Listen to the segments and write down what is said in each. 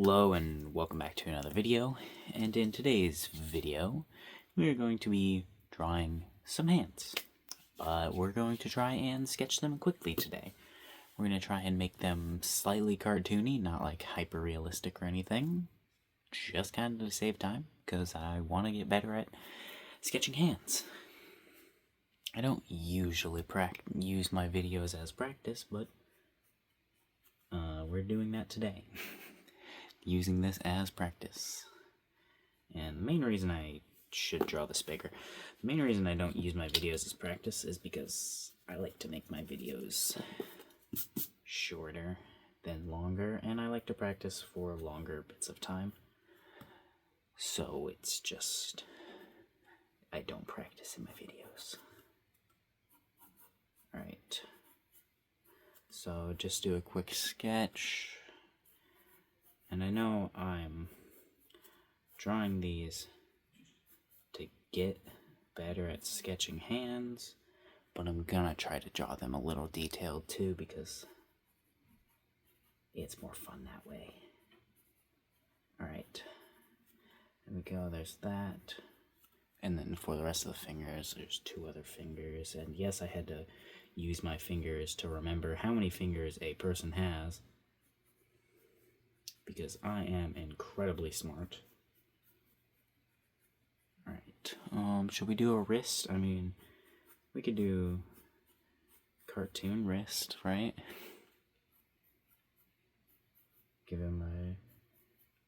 Hello and welcome back to another video, and in today's video we are going to be drawing some hands, but we're going to try and sketch them quickly today. We're going to try and make them slightly cartoony, not like hyper realistic or anything, just kind of to save time because I want to get better at sketching hands. I don't usually use my videos as practice, but we're doing that today. Using this as practice. And the main reason I should draw this bigger, the main reason I don't use my videos as practice is because I like to make my videos shorter than longer, and I like to practice for longer bits of time. So it's just, I don't practice in my videos. Alright. So just do a quick sketch. And I know I'm drawing these to get better at sketching hands, but I'm gonna try to draw them a little detailed too because it's more fun that way. Alright, there we go, there's that. And then for the rest of the fingers, there's two other fingers. And yes, I had to use my fingers to remember how many fingers a person has, because I am incredibly smart. Alright, should we do a wrist? I mean, we could do cartoon wrist, right? Give him a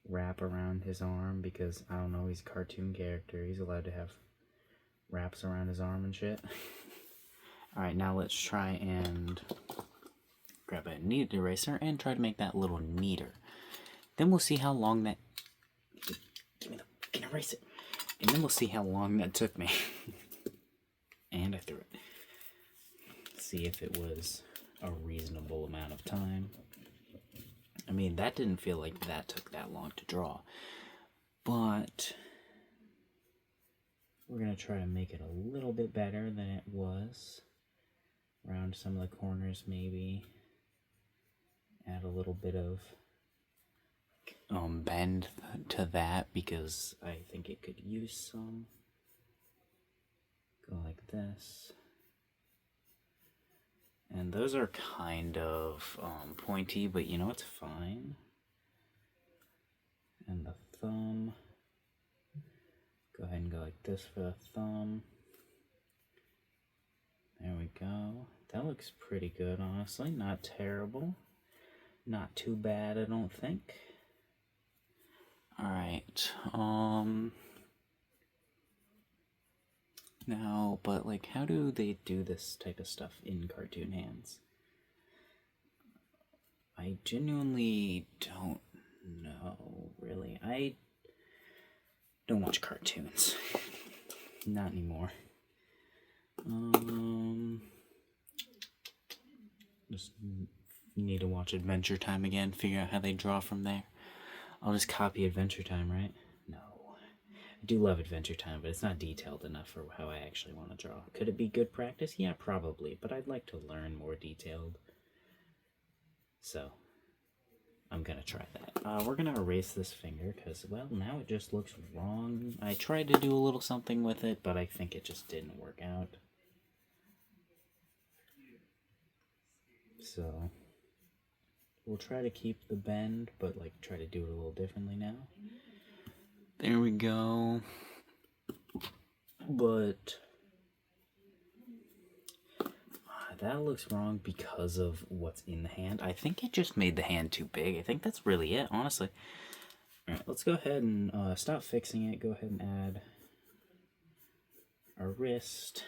wrap around his arm, because, I don't know, he's a cartoon character. He's allowed to have wraps around his arm and shit. Alright, now let's try and grab a kneaded eraser and try to make that a little neater. Then we'll see how long that... Give me the fucking eraser. And then we'll see how long that took me. And I threw it. See if it was a reasonable amount of time. I mean, that didn't feel like that took that long to draw. But we're going to try to make it a little bit better than it was. Around some of the corners, maybe. Add a little bit of bend to that, because I think it could use some. Go like this. And those are kind of pointy, but you know, it's fine. And the thumb. Go ahead and go like this for the thumb. There we go. That looks pretty good, honestly. Not terrible. Not too bad, I don't think. Alright, now, but like, how do they do this type of stuff in cartoon hands? I genuinely don't know, really. I don't watch cartoons. Not anymore. Just need to watch Adventure Time again, figure out how they draw from there. I'll just copy Adventure Time, right? No. I do love Adventure Time, but it's not detailed enough for how I actually want to draw. Could it be good practice? Yeah, probably, but I'd like to learn more detailed. So, I'm gonna try that. We're gonna erase this finger, because, well, now it just looks wrong. I tried to do a little something with it, but I think it just didn't work out. So, we'll try to keep the bend, but like try to do it a little differently now. There we go. But that looks wrong because of what's in the hand. I think it just made the hand too big. I think that's really it, honestly. Alright, let's go ahead and stop fixing it. Go ahead and add our wrist.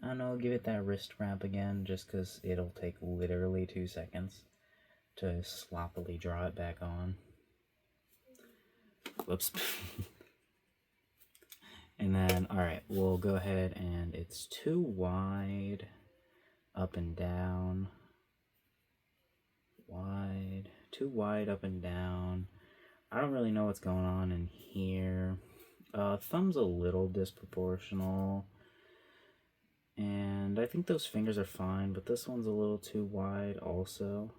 I don't know, give it that wrist wrap again, just because it'll take literally 2 seconds to sloppily draw it back on. Whoops. And then, alright, we'll go ahead and it's too wide, up and down, wide, too wide, up and down. I don't really know what's going on in here. Thumb's a little disproportional. And I think those fingers are fine, but this one's a little too wide also.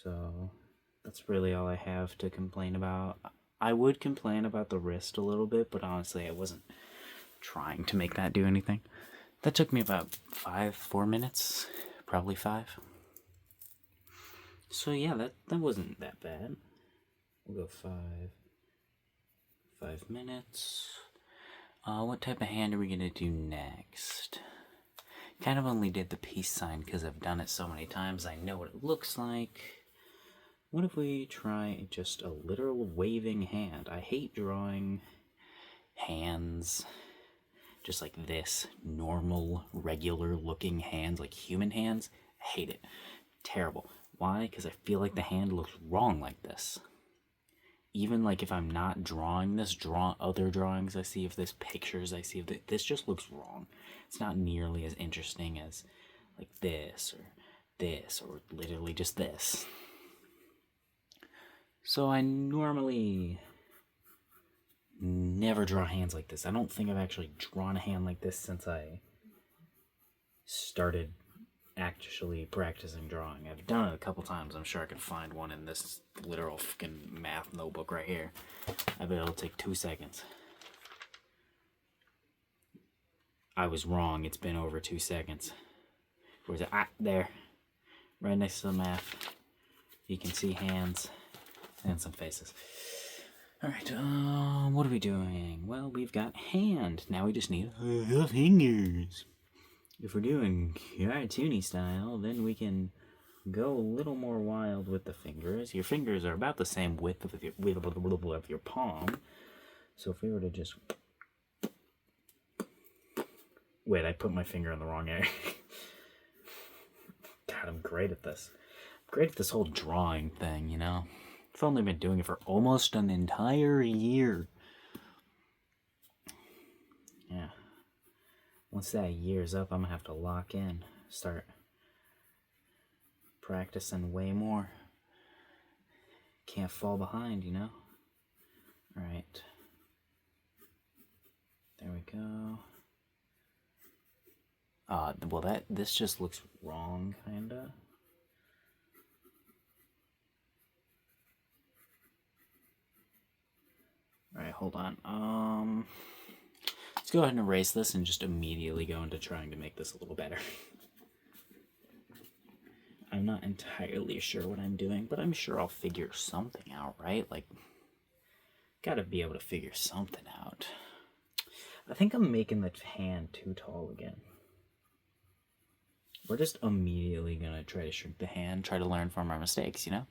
So That's really all I have to complain about. I would complain about the wrist a little bit, but honestly, I wasn't trying to make that do anything. That took me about 4 minutes, probably 5. So yeah, that wasn't that bad. We'll go 5 minutes. What type of hand are we gonna do next? Kind of only did the peace sign because I've done it so many times. I know what it looks like. What if we try just a literal waving hand? I hate drawing hands just like this, normal, regular looking hands, like human hands. I hate it. Terrible. Why? Because I feel like the hand looks wrong like this. Even like if I'm not drawing this, other drawings I see of this, pictures I see of this just looks wrong. It's not nearly as interesting as like this, or literally just this. So I normally never draw hands like this. I don't think I've actually drawn a hand like this since I started actually practicing drawing. I've done it a couple times. I'm sure I can find one in this literal fucking math notebook right here. I bet it'll take 2 seconds. I was wrong. It's been over 2 seconds. Where's it? There. Right next to the math. You can see hands and some faces. Alright, what are we doing? Well, we've got hand. Now we just need the fingers. If we're doing cartoony style, then we can go a little more wild with the fingers. Your fingers are about the same width of your palm. So if we were to just... Wait, I put my finger in the wrong area. God, I'm great at this. I'm great at this whole drawing thing, you know? I've only been doing it for almost an entire year. Yeah. Once that year's up, I'm gonna have to lock in. Start practicing way more. Can't fall behind, you know? Alright. There we go. Well, this just looks wrong, kinda. Alright, hold on. Let's go ahead and erase this and just immediately go into trying to make this a little better. I'm not entirely sure what I'm doing, but I'm sure I'll figure something out, right? Like, gotta be able to figure something out. I think I'm making the hand too tall again. We're just immediately gonna try to shrink the hand, try to learn from our mistakes, you know?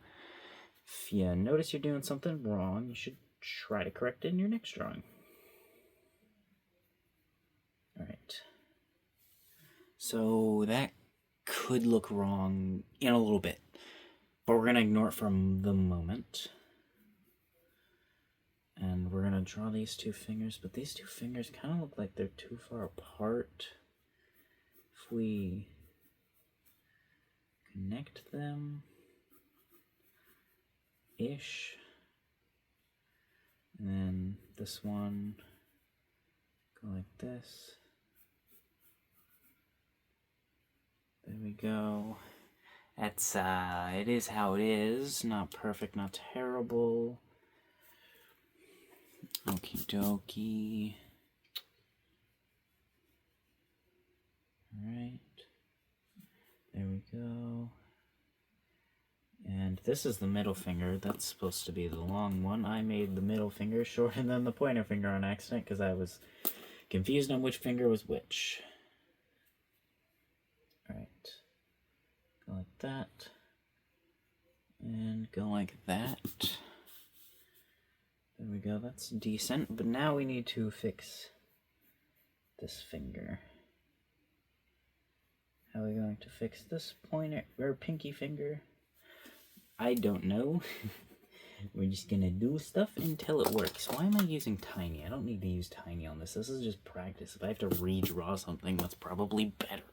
If you notice you're doing something wrong, you should try to correct it in your next drawing. Alright. So that could look wrong in a little bit, but we're gonna ignore it for the moment. And we're gonna draw these two fingers, but these two fingers kind of look like they're too far apart. If we connect them ish, and then this one go like this. There we go. That's it is how it is. Not perfect, not terrible. Okie dokie. Alright. There we go. And this is the middle finger. That's supposed to be the long one. I made the middle finger shorter than the pointer finger on accident because I was confused on which finger was which. Alright. Go like that. And go like that. There we go, that's decent. But now we need to fix this finger. How are we going to fix this pointer or pinky finger? I don't know. We're just gonna do stuff until it works. Why am I using tiny? I don't need to use tiny on this. This is just practice. If I have to redraw something, that's probably better.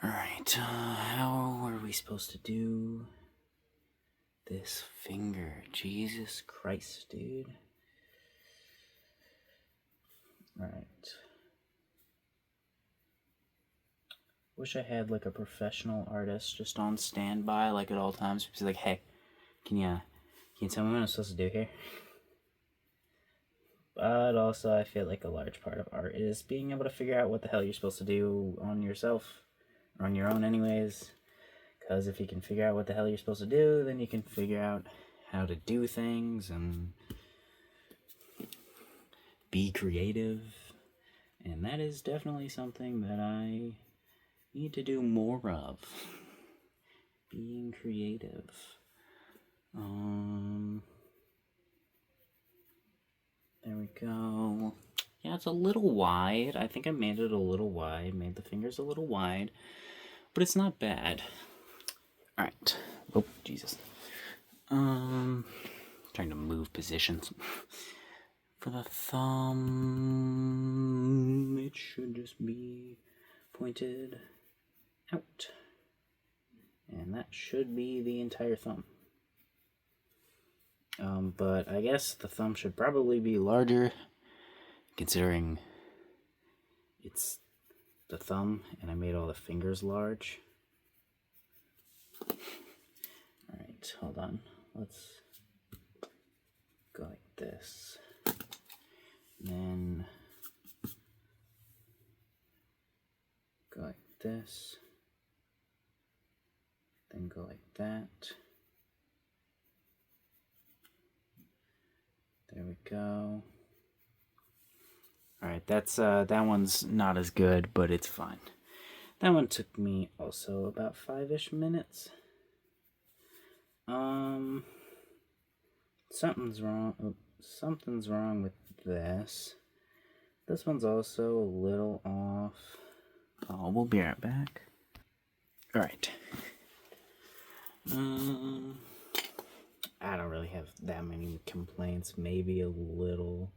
Alright, how are we supposed to do this finger? Jesus Christ, dude. Alright. Wish I had like a professional artist just on standby, like at all times. He's like, hey, Can you tell me what I'm supposed to do here? But also, I feel like a large part of art is being able to figure out what the hell you're supposed to do on yourself, or on your own anyways. Because if you can figure out what the hell you're supposed to do, then you can figure out how to do things and be creative. And that is definitely something that I need to do more of. Being creative. There we go. Yeah, it's a little wide. I think I made it a little wide. Made the fingers a little wide. But it's not bad. Alright. Oh, Jesus. Trying to move positions. For the thumb, it should just be pointed out. And that should be the entire thumb. But I guess the thumb should probably be larger, considering it's the thumb and I made all the fingers large. Alright, hold on. Let's go like this. Then go like this. Then go like that. There we go. Alright, that's that one's not as good, but it's fine. That one took me also about 5-ish minutes. Something's wrong. Oh, something's wrong with this. This one's also a little off. Oh, we'll be right back. Alright. I don't really have that many complaints. Maybe a little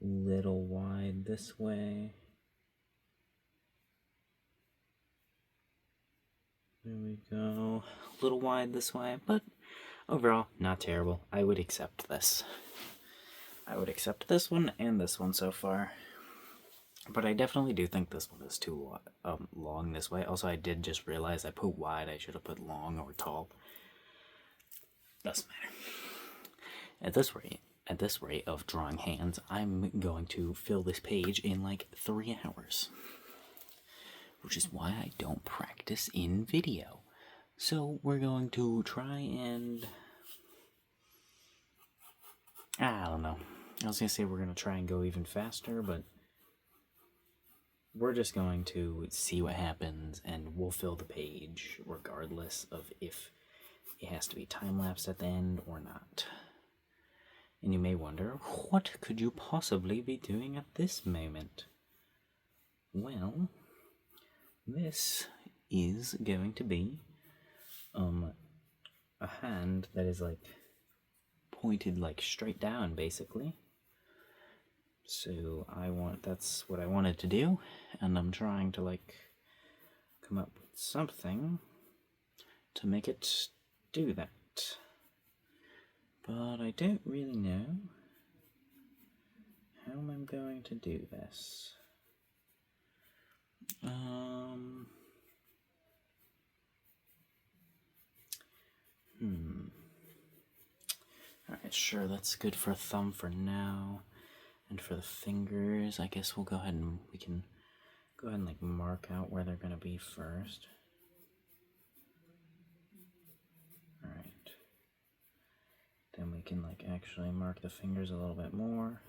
wide this way. There we go. A little wide this way, but overall, not terrible. I would accept this. I would accept this one and this one so far. But I definitely do think this one is too long this way. Also, I did just realize I put wide. I should have put long or tall. Doesn't matter. At this rate of drawing hands, I'm going to fill this page in like 3 hours. Which is why I don't practice in video. So we're going to try and... I don't know. I was going to say we're going to try and go even faster, but... we're just going to see what happens, and we'll fill the page regardless of if it has to be time-lapsed at the end or not. And you may wonder, what could you possibly be doing at this moment? Well, this is going to be a hand that is like pointed like straight down, basically. So that's what I wanted to do, and I'm trying to like come up with something to make it do that. But I don't really know how I'm going to do this. Alright, sure, that's good for a thumb for now. And for the fingers, I guess we can go ahead and like mark out where they're gonna be first. Alright. Then we can like actually mark the fingers a little bit more.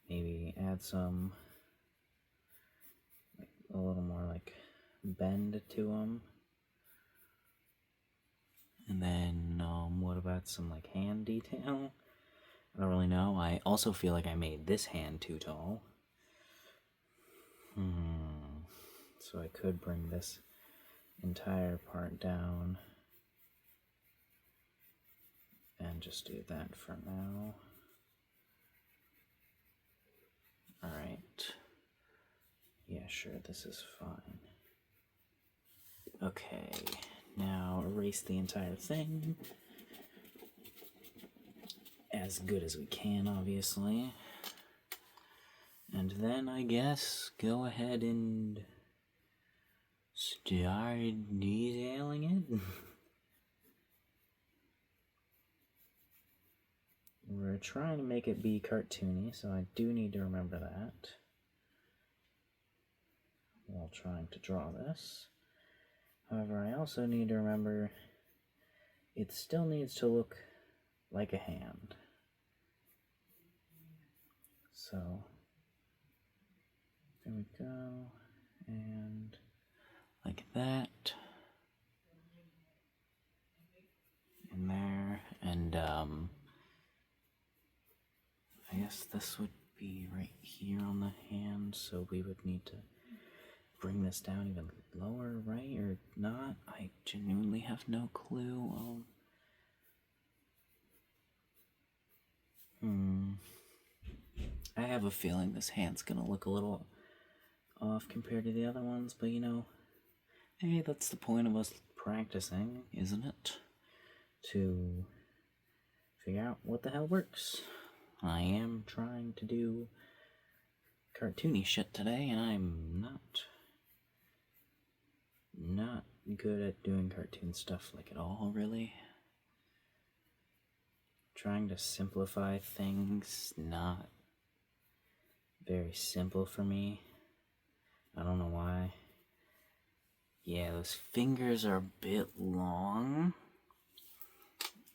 Maybe add some, like, a little more like bend to them. And then, what about some like hand detail? I don't really know. I also feel like I made this hand too tall. So I could bring this entire part down and just do that for now. Alright. Yeah, sure, this is fine. Okay, now erase the entire thing. As good as we can, obviously. And then, I guess, go ahead and start detailing it. trying to make it be cartoony, so I do need to remember that while trying to draw this. However, I also need to remember it still needs to look like a hand. So, there we go, and like that, in there, and I guess this would be right here on the hand, so we would need to bring this down even lower, right, or not? I genuinely have no clue. I have a feeling this hand's gonna look a little off compared to the other ones, but you know, hey, that's the point of us practicing, isn't it? To figure out what the hell works. I am trying to do cartoony shit today, and I'm not good at doing cartoon stuff like at all, really. Trying to simplify things, not very simple for me. I don't know why. Yeah, those fingers are a bit long,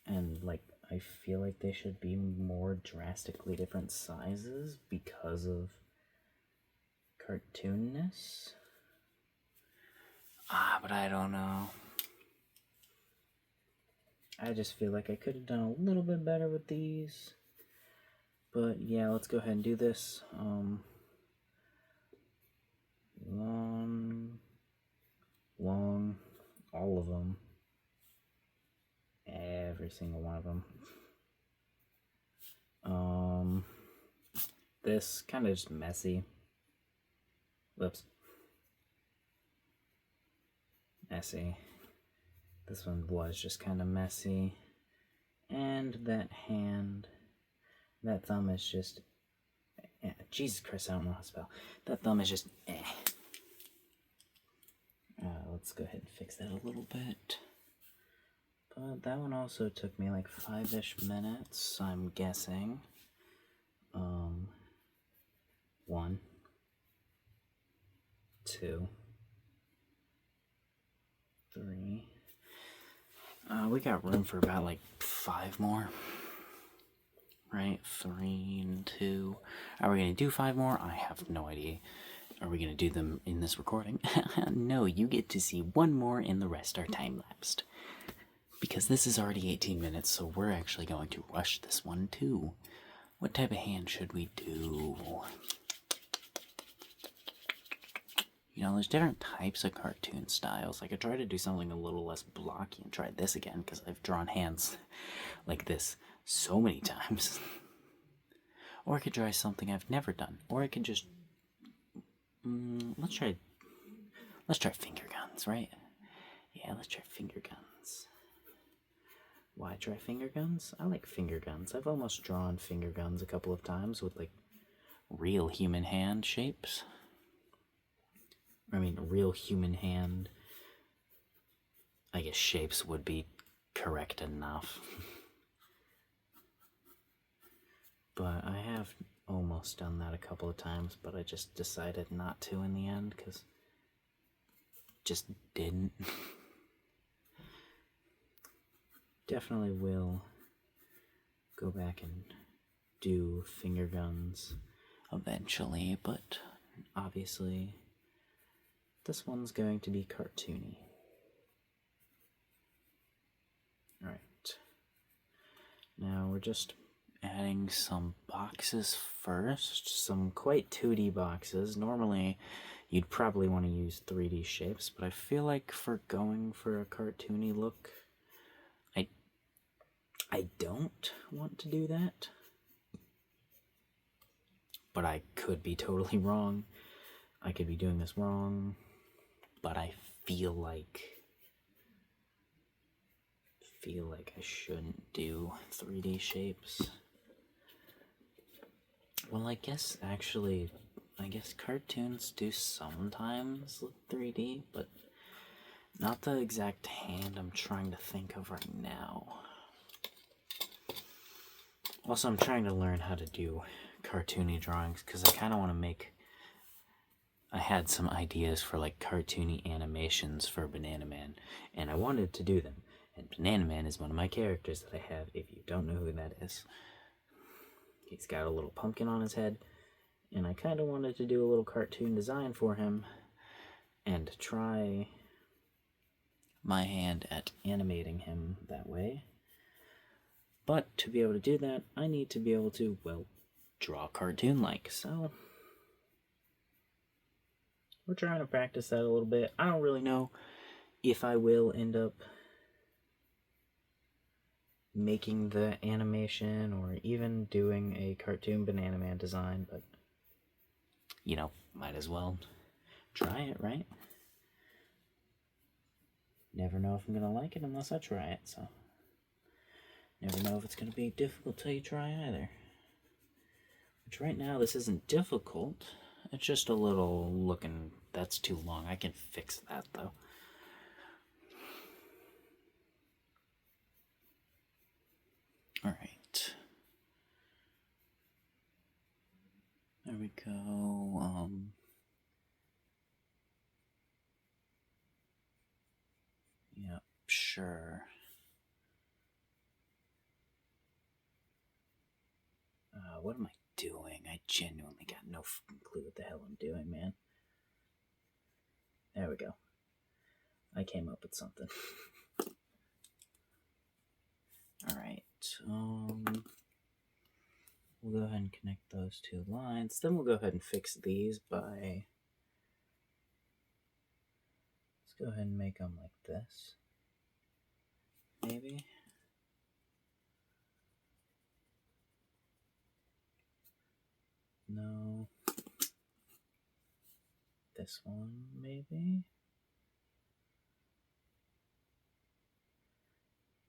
and like I feel like they should be more drastically different sizes because of cartoonness. But I don't know. I just feel like I could have done a little bit better with these. But yeah, let's go ahead and do this. Long, all of them. Every single one of them. This kind of just messy. Whoops. Messy. This one was just kind of messy. And that hand, that thumb is just, Jesus Christ, I don't know how to spell. That thumb is just, let's go ahead and fix that a little bit. But that one also took me like 5-ish minutes, I'm guessing. 1, 2, 3. We got room for about like 5 more. Right? 3 and 2. Are we gonna do 5 more? I have no idea. Are we gonna do them in this recording? No, you get to see 1 more and the rest are time-lapsed. Because this is already 18 minutes, so we're actually going to rush this one too. What type of hand should we do? You know, there's different types of cartoon styles. I could try to do something a little less blocky and try this again, because I've drawn hands like this so many times. Or I could try something I've never done. Or I could just... let's try finger guns, right? Yeah, let's try finger guns. Why try finger guns? I like finger guns. I've almost drawn finger guns a couple of times with, like, real human hand shapes. I mean, real human hand, I guess shapes would be correct enough. But I have almost done that a couple of times, but I just decided not to in the end, because just didn't. Definitely will go back and do finger guns eventually, but obviously this one's going to be cartoony. Alright. Now we're just adding some boxes first, some quite 2D boxes. Normally you'd probably want to use 3D shapes, but I feel like for going for a cartoony look, I don't want to do that. But I could be totally wrong. I could be doing this wrong, but I feel like I shouldn't do 3D shapes. Well, I guess cartoons do sometimes look 3D, but not the exact hand I'm trying to think of right now. Also, I'm trying to learn how to do cartoony drawings because I kind of want to make. I had some ideas for like cartoony animations for Banana Man, and I wanted to do them. And Banana Man is one of my characters that I have, if you don't know who that is. He's got a little pumpkin on his head, and I kind of wanted to do a little cartoon design for him and try my hand at animating him that way. But to be able to do that, I need to be able to, well, draw cartoon-like, so we're trying to practice that a little bit. I don't really know if I will end up making the animation or even doing a cartoon Banana Man design, but, you know, might as well try it, right? Never know if I'm gonna like it unless I try it, so never know if it's gonna be difficult till you try either. Which right now this isn't difficult. It's just a little looking. That's too long. I can fix that though. All right. There we go. Yep, sure. What am I doing? I genuinely got no fucking clue what the hell I'm doing, man. There we go. I came up with something. Alright, we'll go ahead and connect those two lines. Then we'll go ahead and fix these by... Let's go ahead and make them like this. Maybe. No. This one, maybe.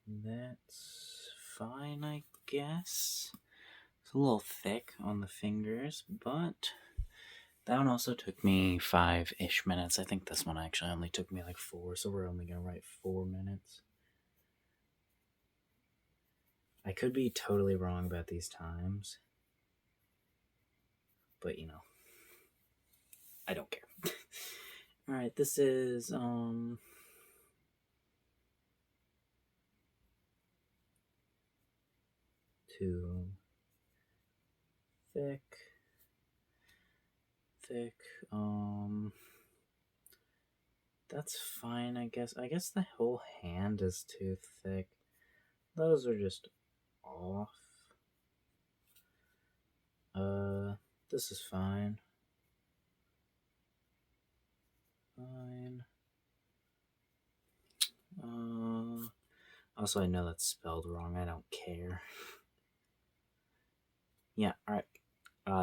That's fine, I guess. It's a little thick on the fingers, but that one also took me 5-ish minutes. I think this one actually only took me like 4, so we're only gonna write 4 minutes. I could be totally wrong about these times, but you know, I don't care. Alright, this is, too thick, that's fine, I guess. I guess the whole hand is too thick. Those are just off. This is fine. Fine. Also, I know that's spelled wrong. I don't care. Yeah, alright.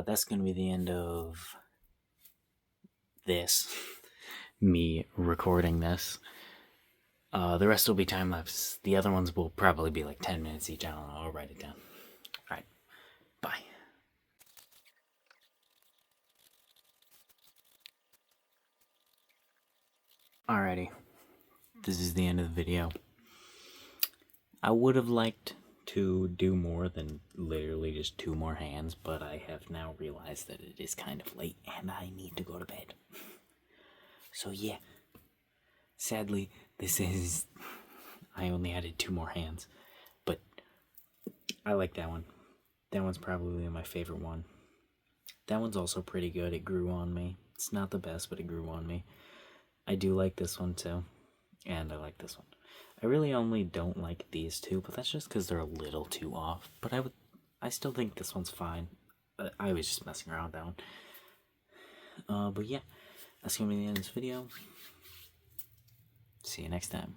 That's gonna be the end of this. Me recording this. The rest will be time lapse. The other ones will probably be like 10 minutes each. I don't know. I'll write it down. Alright. Bye. Alrighty. This is the end of the video. I would have liked to do more than literally just 2 more hands, but I have now realized that it is kind of late and I need to go to bed. So yeah, sadly, I only added 2 more hands, but I like that one. That one's probably my favorite one. That one's also pretty good. It grew on me. It's not the best, but it grew on me. I do like this one too, and I like this one. I really only don't like these 2, but that's just because they're a little too off. But I still think this one's fine. I was just messing around with that one. But yeah, that's gonna be the end of this video. See you next time.